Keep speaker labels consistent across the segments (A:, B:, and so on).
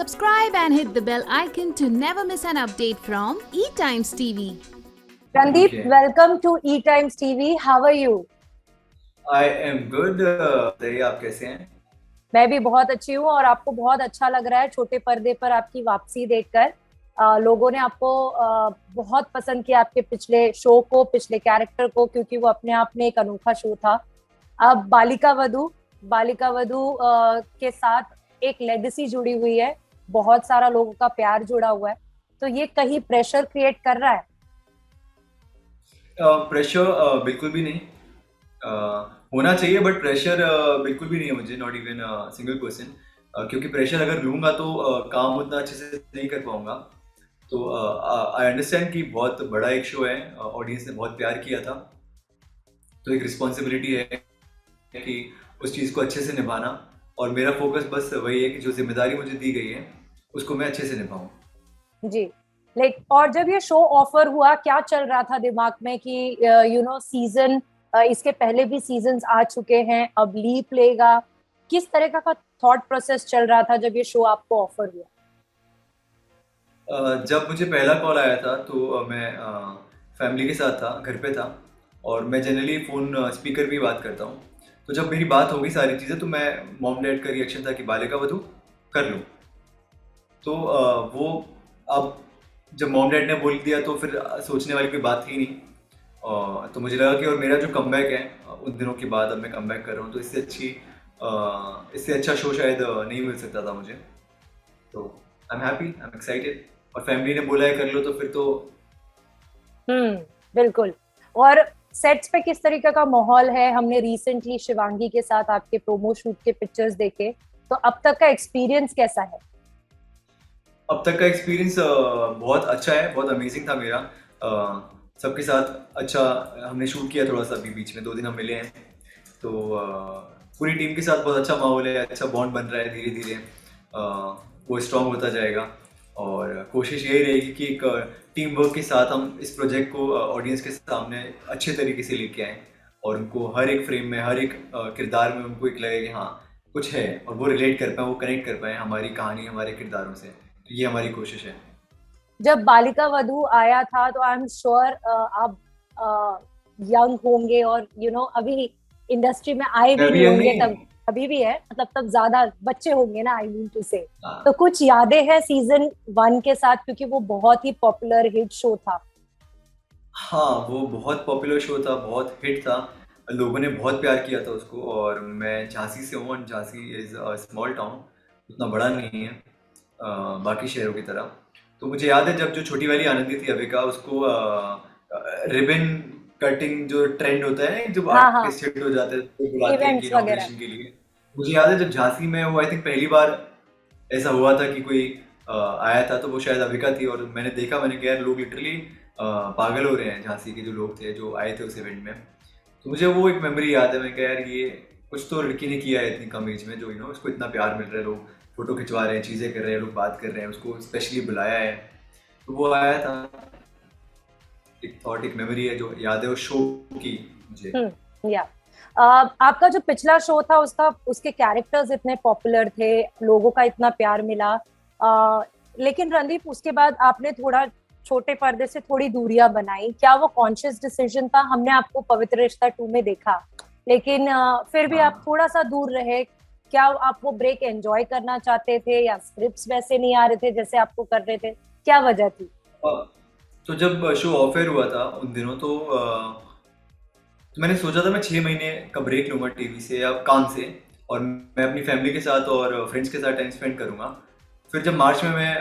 A: Subscribe and hit the bell icon to never miss an update from eTimes TV.
B: Randeep,
C: Okay.
B: welcome to eTimes TV. How are you?
C: I am good. बताइए आप कैसे हैं?
B: मैं भी बहुत अच्छी हूँ और आपको बहुत अच्छा लग रहा है छोटे पर्दे पर आपकी वापसी देखकर। लोगों ने आपको बहुत पसंद किया, आपके पिछले शो को, पिछले कैरेक्टर को, क्योंकि वो अपने आप में एक अनोखा शो था। अब बालिका वधू के साथ एक लेगेसी जुड़ी हुई है, बहुत सारा लोगों का प्यार जुड़ा हुआ है, तो ये कहीं प्रेशर क्रिएट कर रहा है?
C: प्रेशर बिल्कुल भी नहीं। होना चाहिए बट प्रेशर बिल्कुल भी नहीं है मुझे, नॉट इवन सिंगल पर्सन। क्योंकि प्रेशर अगर लूंगा तो काम उतना अच्छे से नहीं कर पाऊंगा। तो आई अंडरस्टैंड कि बहुत बड़ा एक शो है, ऑडियंस ने बहुत प्यार किया था, तो एक रिस्पॉन्सिबिलिटी है कि उस चीज़ को अच्छे से निभाना। और मेरा फोकस बस वही है कि जो जिम्मेदारी मुझे दी गई है उसको मैं अच्छे से निभाऊं।
B: जी, और जब ये शो ऑफर हुआ, क्या चल रहा था दिमाग में कि सीजन, इसके पहले भी सीजन्स आ चुके हैं, अब लीप लेगा, किस तरह का थॉट प्रोसेस चल रहा था जब ये शो आपको ऑफर हुआ?
C: जब मुझे पहला कॉल आया था तो मैं फैमिली के साथ था, घर पे था, और मैं जनरली फ़ोन स्पीकर पे ही बात करता हूँ। तो जब मेरी बात हो गई सारी चीज़ें, तो मैं मॉम डैड का रिएक्शन था कि बालिका वधू कर लूँ। तो वो अब जब मॉम डैड ने बोल दिया तो फिर सोचने वाली कोई बात थी नहीं। तो मुझे लगा कि और मेरा जो कमबैक है उन दिनों के बाद अब मैं कमबैक कर रहा हूँ, तो इससे अच्छा शो शायद नहीं मिल सकता था मुझे। तो I am happy, I am excited, और फैमिली ने बोला है कर लो तो फिर तो।
B: बिल्कुल। और सेट्स पे किस तरीके का माहौल है? हमने रिसेंटली शिवांगी के साथ आपके प्रोमो शूट के पिक्चर्स देखे, तो अब तक का एक्सपीरियंस कैसा है?
C: अब तक का एक्सपीरियंस बहुत अच्छा है, बहुत अमेजिंग था मेरा। सबके साथ अच्छा हमने शूट किया, थोड़ा सा अभी बीच में 2 दिन हम मिले हैं। तो पूरी टीम के साथ बहुत अच्छा माहौल है, अच्छा बॉन्ड बन रहा है धीरे धीरे। वो स्ट्रॉन्ग होता जाएगा, और कोशिश यही रहेगी कि एक टीम वर्क के साथ हम इस प्रोजेक्ट को ऑडियंस के सामने अच्छे तरीके से लेके आएँ, और उनको हर एक फ्रेम में, हर एक किरदार में उनको एक लगे कि हाँ कुछ है, और वो रिलेट कर पाएँ, वो कनेक्ट कर पाएँ हमारी कहानी, हमारे किरदारों से। तो ये हमारी कोशिश है।
B: जब बालिका वधू आया था तो आई एम श्योर आप यंग होंगे और अभी इंडस्ट्री में आए
C: मैं
B: भी
C: भी
B: नहीं
C: यंग
B: होंगे
C: नहीं।
B: तब, अभी भी है, मतलब तब ज्यादा बच्चे होंगे ना, आई मीन टू से।
C: हाँ।
B: तो कुछ यादें हैं सीजन 1 के साथ, क्योंकि वो बहुत ही पॉपुलर हिट शो था।
C: हाँ, वो बहुत पॉपुलर शो था, बहुत हिट था, लोगों ने बहुत प्यार किया था उसको। और मैं झांसी से हूँ, और Jhansi is a small town, उतना बड़ा नहीं है बाकी शहरों की तरह। तो मुझे याद है जब जो छोटी वाली आनंदी थी, अविका, उसको रिबन कटिंग जो ट्रेंड होता है, जब
B: हाँ हाँ,
C: आर्टिस्ट हिट हो जाते हैं तो बुलाते हैं कि
B: इवेंट्स वगैरह।
C: इनॉग्रेशन के लिए। मुझे याद है जब झांसी में वो आई थिंक पहली बार ऐसा हुआ था कि कोई आया था, तो वो शायद अविका थी, और मैंने देखा, मैंने कहा यार लोग लिटरली पागल हो रहे हैं, झांसी के जो लोग थे जो आए थे उस इवेंट में। तो मुझे वो एक मेमोरी याद है, मैं कहा यार ये कुछ तो लड़की ने किया है इतनी कम एज में, जो उसको इतना प्यार मिल रहा है, लोग फोटो खिंचवा रहे हैं, चीज़ें कर रहे हैं, लोग बात कर रहे हैं, उसको स्पेशली बुलाया है। तो वो आया था, एक थॉट, एक मेमोरी है जो याद है उस शो की मुझे।
B: या आपका जो पिछला शो था उसके कैरेक्टर्स इतने पॉपुलर थे, लोगों का इतना प्यार मिला, लेकिन रणदीप उसके बाद आपने थोड़ा छोटे पर्दे से थोड़ी दूरियां बनाई। क्या वो कॉन्शियस डिसीजन था? हमने आपको पवित्र रिश्ता 2 में देखा, लेकिन फिर भी आप
C: हाँ।
B: थोड़ा सा दूर रहे। क्या आप वो ब्रेक एंजॉय करना चाहते थे, या स्क्रिप्ट्स वैसे नहीं आ रहे थे जैसे आपको कर रहे थे? क्या वजह थी?
C: तो जब शो ऑफर हुआ था उन दिनों, तो मैंने सोचा था मैं 6 महीने का ब्रेक लूंगा टीवी से या काम से, और मैं अपनी फैमिली के साथ और फ्रेंड्स के साथ टाइम स्पेंड करूंगा। फिर जब मार्च में मैं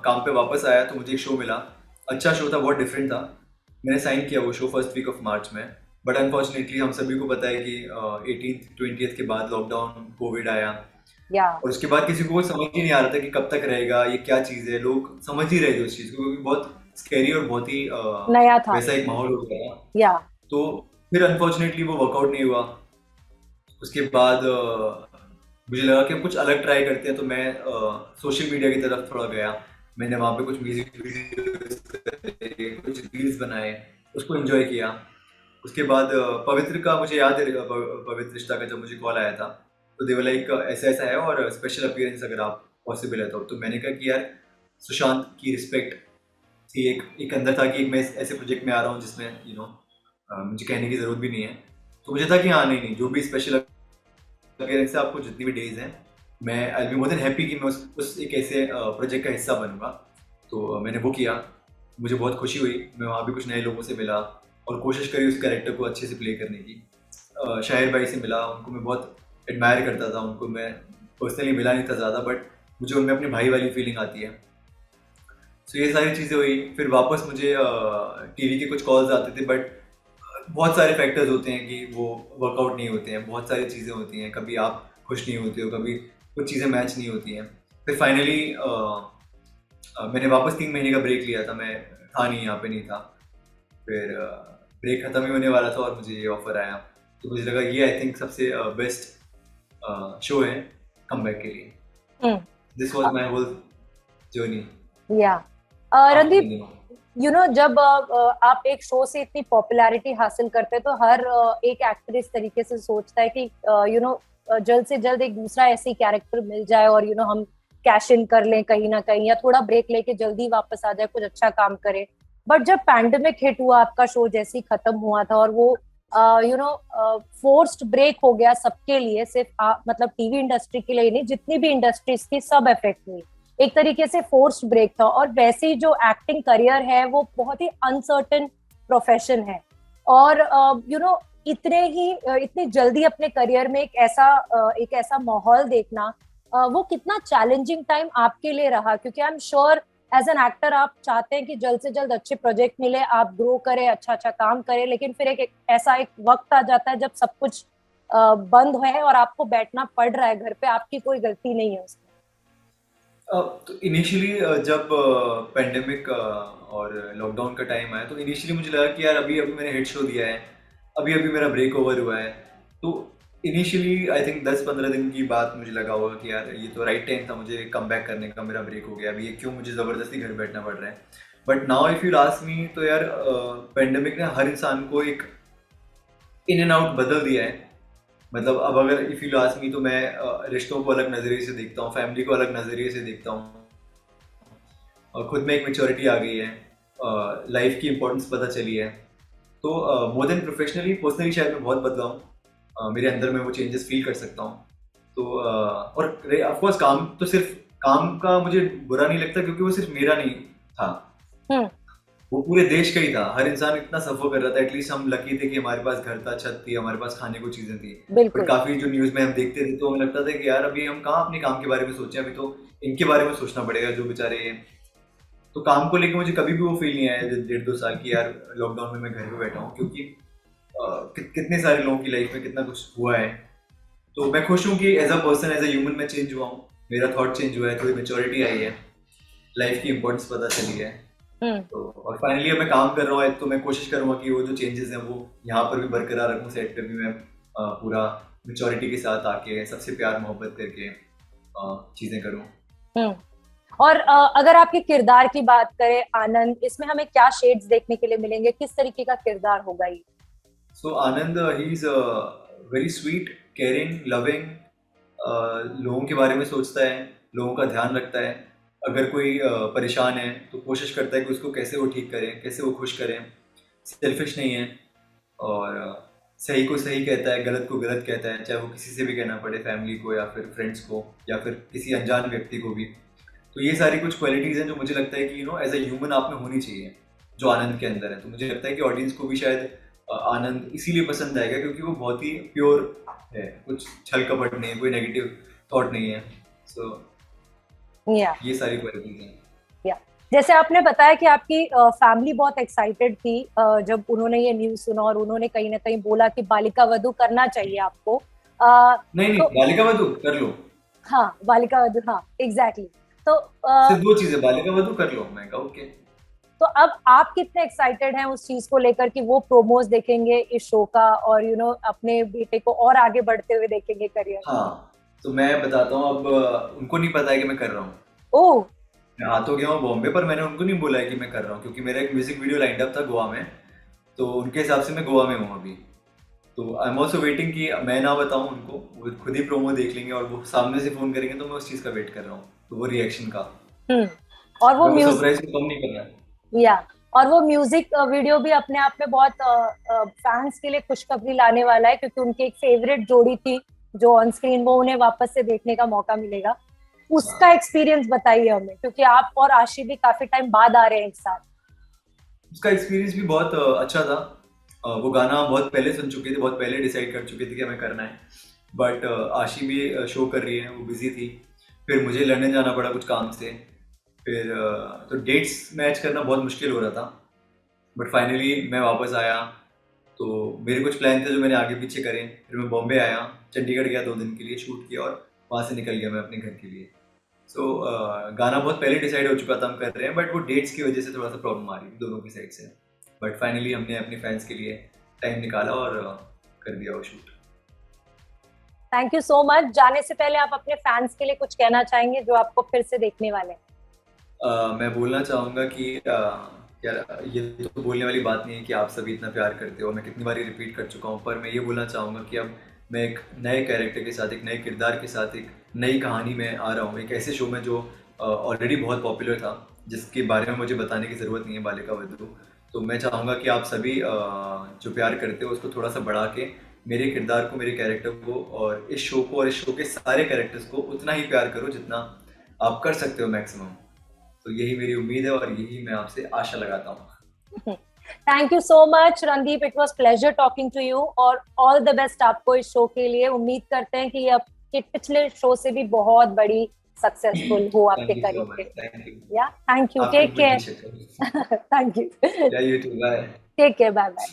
C: काम पे वापस आया तो मुझे एक शो मिला, अच्छा शो था, बहुत डिफरेंट था। मैंने साइन किया वो show first week of March में। बट अनफॉर्चुनेटली हम सभी को पता है कि 18th 20th के बाद लॉकडाउन, कोविड आया,
B: या
C: और उसके बाद किसी को समझ ही नहीं आ रहा था कि कब तक रहेगा, ये क्या चीज़ है। लोग समझ ही रहे थे उस चीज़ को, क्योंकि बहुत स्कैरी और बहुत ही
B: नया था।
C: वैसा एक माहौल हो गया था।
B: या
C: तो फिर अनफॉर्चुनेटली वो वर्कआउट नहीं हुआ। उसके बाद मुझे लगा कि हम कुछ अलग ट्राई करते हैं, तो मैं सोशल मीडिया की तरफ थोड़ा गया। मैंने वहाँ पे कुछ म्यूजिक वीडियोस करे, कुछ रील्स बनाए, उसको एंजॉय किया। उसके बाद पवित्र का मुझे याद है, पवित्र रिश्ता का जब मुझे कॉल आया था, तो देवर लाइक ऐसा ऐसा है और स्पेशल अपीयरेंस अगर आप पॉसिबल है। तो मैंने कहा कि यार सुशांत की रिस्पेक्ट थी, एक अंदर था कि मैं ऐसे प्रोजेक्ट में आ रहा हूँ जिसमें मुझे कहने की ज़रूरत भी नहीं है। तो मुझे था कि हाँ नहीं जो भी स्पेशल अगर से आपको जितनी भी डेज हैं, मैं आई बी मोर देन हैप्पी कि मैं उस एक ऐसे प्रोजेक्ट का हिस्सा बनूंगा। तो मैंने वो किया, मुझे बहुत खुशी हुई। मैं वहाँ भी कुछ नए लोगों से मिला और कोशिश करी उस कैरेक्टर को अच्छे से प्ले करने की। शाहिर भाई से मिला, उनको मैं बहुत एडमायर करता था, उनको मैं पर्सनली मिला नहीं था ज़्यादा, बट मुझे उनमें अपनी भाई वाली फीलिंग आती है। सो ये सारी चीज़ें हुई। फिर वापस मुझे टीवी के कुछ कॉल्स आते थे, बट बहुत सारे फैक्टर्स होते हैं कि वो वर्कआउट नहीं होते हैं, बहुत सारी चीज़ें होती हैं, कभी आप खुश नहीं होते हो, कभी कुछ चीज़ें मैच नहीं होती हैं। फिर फाइनली मैंने वापस 3 महीने का ब्रेक लिया था, मैं था नहीं, यहाँ पे नहीं था। फिर ब्रेक ख़त्म ही होने वाला था और मुझे ये ऑफर आया, तो मुझे लगा ये आई थिंक सबसे बेस्ट शो है कमबैक के लिए। This was my whole journey.
B: या रणदीप, जब आप एक शो से इतनी पॉपुलैरिटी हासिल करते हैं तो हर एक एक्टर इस तरीके से सोचता है कि जल्द से जल्द एक दूसरा ऐसी कैरेक्टर मिल जाए और हम कैश इन कर लें कहीं ना कहीं, या थोड़ा ब्रेक लेके जल्दी वापस आ जाए, कुछ अच्छा काम करे। बट जब पैंडेमिक हिट हुआ, आपका शो जैसे ही खत्म हुआ था और वो फोर्स्ड ब्रेक हो गया सबके लिए, सिर्फ मतलब टीवी इंडस्ट्री के लिए नहीं, जितनी भी इंडस्ट्रीज थी सब इफेक्ट हुई, एक तरीके से फोर्स्ड ब्रेक था। और वैसे ही जो एक्टिंग करियर है वो बहुत ही अनसर्टेन प्रोफेशन है, और इतनी जल्दी अपने करियर में एक ऐसा माहौल देखना, वो कितना चैलेंजिंग टाइम आपके लिए रहा? क्योंकि I am sure as an actor आप चाहते हैं कि जल्द से जल्द अच्छे प्रोजेक्ट मिले, आप ग्रो करें, अच्छा काम करें, लेकिन फिर एक ऐसा एक वक्त आ जाता है जब सब कुछ बंद है और आपको बैठना पड़ रहा है घर पे, आपकी कोई गलती नहीं है उसमें।
C: तो इनिशियली जब पेंडेमिक और लॉकडाउन का टाइम आया, तो इनिशियली मुझे लगा कि यार अभी मैंने हिट शो दिया है, अभी मेरा ब्रेक ओवर हुआ है। तो इनिशियली आई थिंक 10-15 दिन की बात मुझे लगा होगा कि यार ये तो राइट टाइम था मुझे कम बैक करने का, मेरा ब्रेक हो गया, अभी ये क्यों मुझे ज़बरदस्ती घर बैठना पड़ रहा है। But now if you ask me, तो यार पेंडेमिक ने हर इंसान को एक इन एंड आउट बदल दिया है। मतलब अब अगर इफ़ यू आस्क मी, तो मैं रिश्तों को अलग नज़रिए से देखता हूँ, फैमिली को अलग नज़रिए से देखता हूँ, और खुद में एक मेच्योरिटी आ गई है, लाइफ की इम्पोर्टेंस पता चली है। तो मोर देन प्रोफेशनली, पर्सनली शायद मैं बहुत बदला हूँ, मेरे अंदर में वो चेंजेस फील कर सकता हूँ। तो और ऑफकोर्स काम तो सिर्फ काम का मुझे बुरा नहीं लगता, क्योंकि वो सिर्फ मेरा नहीं था, वो पूरे देश का ही था। हर इंसान इतना सफर कर रहा था। एटलीस्ट हम लकी थे कि हमारे पास घर था, छत थी, हमारे पास खाने को चीजें थी। बट काफी जो न्यूज में हम देखते थे तो हमें लगता था कि यार अभी हम कहाँ अपने काम के बारे में सोचें, अभी तो इनके बारे में सोचना पड़ेगा जो बेचारे हैं। तो काम को लेकर मुझे कभी भी वो फील नहीं आया 1.5-2 साल की यार लॉकडाउन में मैं घर पे बैठा हूँ, क्योंकि कितने सारे लोगों की लाइफ में कितना कुछ हुआ है। तो मैं खुश हूँ कि as a person, as a human मैं चेंज हुआ हूँ, मेरा थॉट चेंज हुआ है, थोड़ी मेच्योरिटी आई है, लाइफ की इम्पोर्टेंस पता चली है। तो और फाइनली अब मैं काम कर रहा हूँ, तो मैं कोशिश करूँगा कि वो जो चेंजेस हैं वो यहाँ पर भी बरकरार रखूँ, सेट पे भी मैं पूरा मेच्योरिटी के साथ आके सबसे प्यार मोहब्बत करके चीज़ें करूँ।
B: और अगर आपके किरदार की बात करें आनंद, इसमें हमें क्या शेड्स देखने के लिए मिलेंगे, किस तरीके का किरदार होगा ये?
C: So Anand, he is very sweet, caring, loving, लोगों के बारे में सोचता है, लोगों का ध्यान रखता है। अगर कोई परेशान है तो कोशिश करता है कि उसको कैसे वो ठीक करें, कैसे वो खुश करें। सेल्फिश नहीं है, और सही को सही कहता है, गलत को गलत कहता है, चाहे वो किसी से भी कहना पड़े, फैमिली को या फिर फ्रेंड्स को या फिर किसी अनजान व्यक्ति को भी। तो ये सारी कुछ क्वालिटीज़ हैं जो मुझे लगता है कि एज अ ह्यूमन आप में होनी चाहिए, जो आनंद के अंदर है। तो मुझे लगता है कि ऑडियंस को भी शायद आनंद इसीलिए पसंद आएगा क्योंकि वो बहुत ही प्योर है, कुछ छल कपट नहीं है, कोई नेगेटिव थॉट नहीं है। सो ये सारी क्वालिटीज हैं।
B: जैसे आपने बताया कि आपकी फैमिली बहुत एक्साइटेड थी जब उन्होंने ये न्यूज़ सुना, और उन्होंने कहीं ना कहीं बोला कि बालिका वधू करना चाहिए आपको।
C: नहीं, बालिका वधू कर लो।
B: हाँ, बालिका वधू, हाँ एग्जैक्टली। तो
C: सिर्फ 2 चीजें, बालिका वधू कर लो। मैं कहा ओके।
B: तो अब आप कितने एक्साइटेड हैं उस चीज को लेकर कि वो प्रोमोज देखेंगे इस शो का, और अपने बेटे को और आगे बढ़ते हुए देखेंगे करियर?
C: हाँ, तो मैं बताता हूँ। अब उनको नहीं पता है कि मैं कर रहा हूँ।
B: ओह,
C: मैं आ तो गया हूँ बॉम्बे, पर मैंने उनको नहीं बोला है कि मैं कर रहा हूँ, क्योंकि मेरा एक म्यूजिक वीडियो लाइंड अप था गोवा में, तो उनके हिसाब से मैं गोवा में हूँ अभी। तो आई एम ऑल्सो वेटिंग कि मैं ना बताऊँ उनको, वो खुद ही प्रोमो देख लेंगे और वो सामने से फ़ोन करेंगे, तो मैं उस चीज़ का वेट कर रहा हूँ। तो वो रिएक्शन का
B: और वो
C: मेरे को
B: म्यूजिक,
C: सरप्राइज को कम नहीं करना है।
B: या और वो म्यूजिक वीडियो भी अपने आप में बहुत फैंस के लिए खुशखबरी लाने वाला है, क्योंकि उनकी एक फेवरेट जोड़ी थी जो ऑन स्क्रीन, वो उन्हें वापस से देखने का मौका मिलेगा। उसका एक्सपीरियंस बताइए हमें, क्योंकि आप और आशी भी काफी टाइम बाद आ रहे हैं एक साथ।
C: उसका एक्सपीरियंस भी बहुत अच्छा था। वो गाना बहुत पहले सुन चुके थे, बहुत पहले डिसाइड कर चुके थे कि हमें करना है, बट आशी भी शो कर रही है, वो बिजी थी। फिर मुझे लंदन जाना पड़ा कुछ काम से, फिर तो डेट्स मैच करना बहुत मुश्किल हो रहा था, बट फाइनली मैं वापस आया। तो मेरे कुछ प्लान थे जो मैंने आगे पीछे करे, फिर मैं बॉम्बे आया, चंडीगढ़ गया 2 दिन के लिए, शूट किया और वहाँ से निकल गया मैं अपने घर के लिए। सो गाना बहुत पहले डिसाइड हो चुका था हम कर रहे हैं, बट वो डेट्स की वजह से थोड़ा सा प्रॉब्लम आ रही थी दोनों की साइड से। बट फाइनली हमने अपने फैंस के लिए टाइम निकाला और कर दिया वो shoot.
B: Thank you so much. जाने से पहले आप अपने फैंस के लिए कुछ कहना चाहेंगे जो आपको फिर से देखने वाले हैं?
C: मैं बोलना चाहूँगा कि यार ये तो बोलने वाली बात नहीं है कि आप सभी इतना प्यार करते हो, मैं कितनी बार रिपीट कर चुका हूँ, पर मैं ये बोलना चाहूँगा कि अब मैं एक नए कैरेक्टर के साथ, एक नए किरदार के साथ, एक नई कहानी में आ रहा हूँ, एक ऐसे शो में जो ऑलरेडी बहुत पॉपुलर था, जिसके बारे में मुझे बताने की ज़रूरत नहीं है, बालिका वधू। तो मैं चाहूँगा कि आप सभी जो प्यार करते हो उसको थोड़ा सा बढ़ा के मेरे किरदार को, मेरे कैरेक्टर को और इस शो को और इस शो के सारे कैरेक्टर्स को उतना ही प्यार करो जितना आप कर सकते हो मैक्सिमम। तो यही मेरी उम्मीद है और यही मैं आपसे आशा लगाता हूँ।
B: Thank you so much Randeep, it was pleasure talking to you, और ऑल द बेस्ट आपको इस शो के लिए। उम्मीद करते हैं कि ये आपके पिछले शो से भी बहुत बड़ी सक्सेसफुल हो आपके करियर के। Yeah thank you, take care. Thank you,
C: yeah you too, bye.
B: Take care, bye bye.